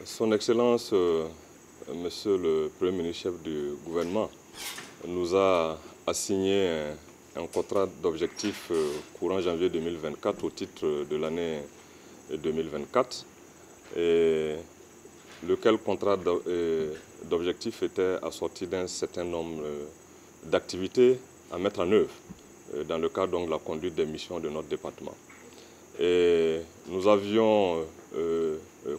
Son Excellence, Monsieur le Premier ministre chef du gouvernement, nous a assigné un contrat d'objectif courant janvier 2024 au titre de l'année 2024, et lequel contrat d'objectif était assorti d'un certain nombre d'activités à mettre en œuvre dans le cadre donc, de la conduite des missions de notre département. Et nous avions,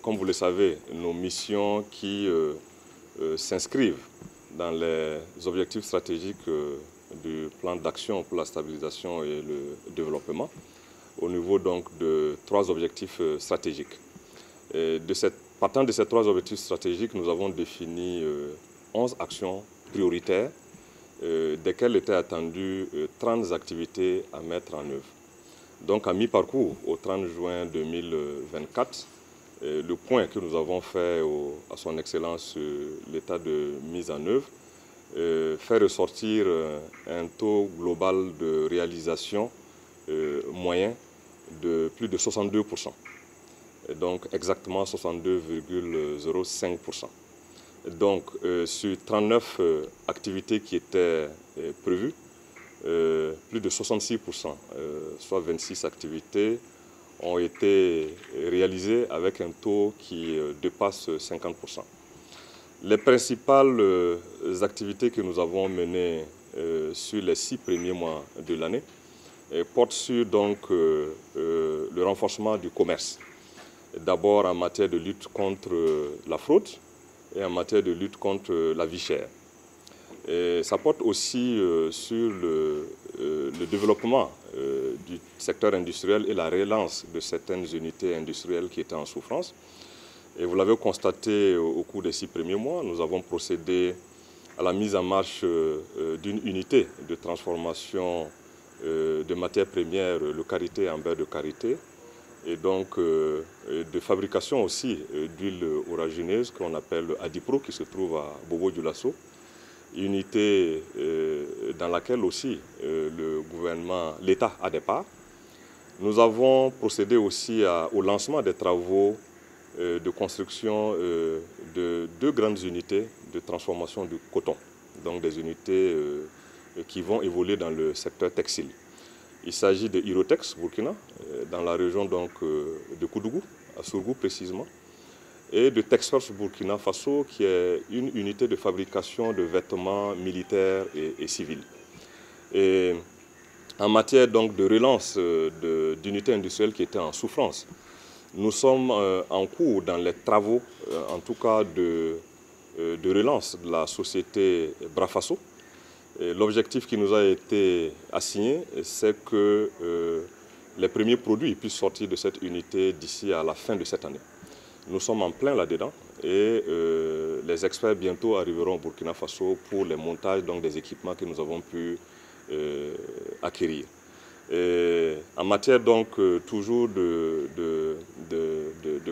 comme vous le savez, nos missions qui s'inscrivent dans les objectifs stratégiques du plan d'action pour la stabilisation et le développement, au niveau donc de 3 objectifs stratégiques. Partant de ces 3 objectifs stratégiques, nous avons défini 11 actions prioritaires, desquelles étaient attendues 30 activités à mettre en œuvre. Donc, à mi-parcours, au 30 juin 2024, le point que nous avons fait à son Excellence l'état de mise en œuvre fait ressortir un taux global de réalisation moyen de plus de 62%. Et donc exactement 62,05%. Donc, sur 39 activités qui étaient prévues, plus de 66%, soit 26 activités, ont été réalisées avec un taux qui dépasse 50%. Les principales activités que nous avons menées sur les 6 premiers mois de l'année portent sur donc, le renforcement du commerce. D'abord en matière de lutte contre la fraude et en matière de lutte contre la vie chère. Et ça porte aussi sur le développement du secteur industriel et la relance de certaines unités industrielles qui étaient en souffrance. Et vous l'avez constaté au cours des 6 premiers mois, nous avons procédé à la mise en marche d'une unité de transformation de matières premières, le karité en beurre de karité, et donc de fabrication aussi d'huile oragineuse qu'on appelle Adipro, qui se trouve à Bobo-Dioulasso. Unité dans laquelle aussi l'État a des parts. Nous avons procédé aussi au lancement des travaux de construction de 2 grandes unités de transformation du coton, donc des unités qui vont évoluer dans le secteur textile. Il s'agit de Irotex Burkina, dans la région donc, de Koudougou, à Sourgou précisément, et de Texforce Burkina Faso, qui est une unité de fabrication de vêtements militaires et civils. Et en matière donc de relance d'unités industrielles qui étaient en souffrance, nous sommes en cours dans les travaux, en tout cas de relance de la société Brafaso. L'objectif qui nous a été assigné, c'est que les premiers produits puissent sortir de cette unité d'ici à la fin de cette année. Nous sommes en plein là-dedans et les experts bientôt arriveront au Burkina Faso pour les montages donc, des équipements que nous avons pu acquérir. Et en matière donc toujours de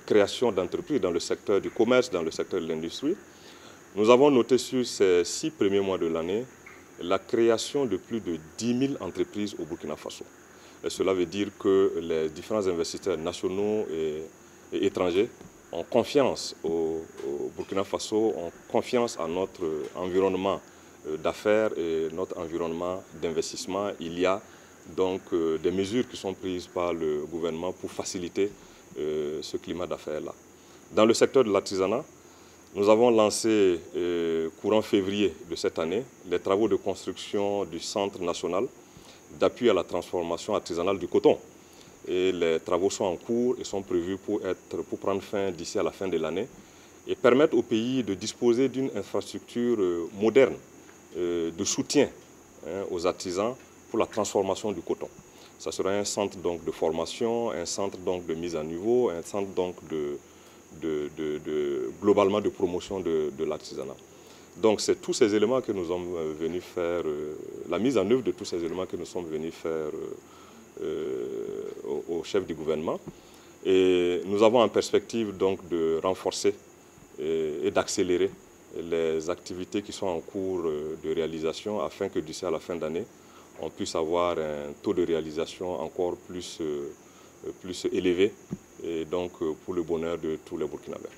création d'entreprises dans le secteur du commerce, dans le secteur de l'industrie, nous avons noté sur ces 6 premiers mois de l'année la création de plus de 10 000 entreprises au Burkina Faso. Et cela veut dire que les différents investisseurs nationaux et étrangers ont confiance au Burkina Faso, ont confiance à notre environnement d'affaires et notre environnement d'investissement. Il y a donc des mesures qui sont prises par le gouvernement pour faciliter ce climat d'affaires-là. Dans le secteur de l'artisanat, nous avons lancé courant février de cette année les travaux de construction du Centre national d'appui à la transformation artisanale du coton. Et les travaux sont en cours et sont prévus pour prendre fin d'ici à la fin de l'année et permettre au pays de disposer d'une infrastructure moderne de soutien aux artisans pour la transformation du coton. Ça sera un centre donc, de formation, un centre donc, de mise à niveau, un centre donc, globalement de promotion de l'artisanat. Donc c'est tous ces éléments que nous sommes venus faire, la mise en œuvre de tous ces éléments que nous sommes venus faire au chef du gouvernement. Et nous avons en perspective donc, de renforcer et d'accélérer les activités qui sont en cours de réalisation afin que d'ici à la fin d'année, on puisse avoir un taux de réalisation encore plus élevé et donc pour le bonheur de tous les Burkinabés.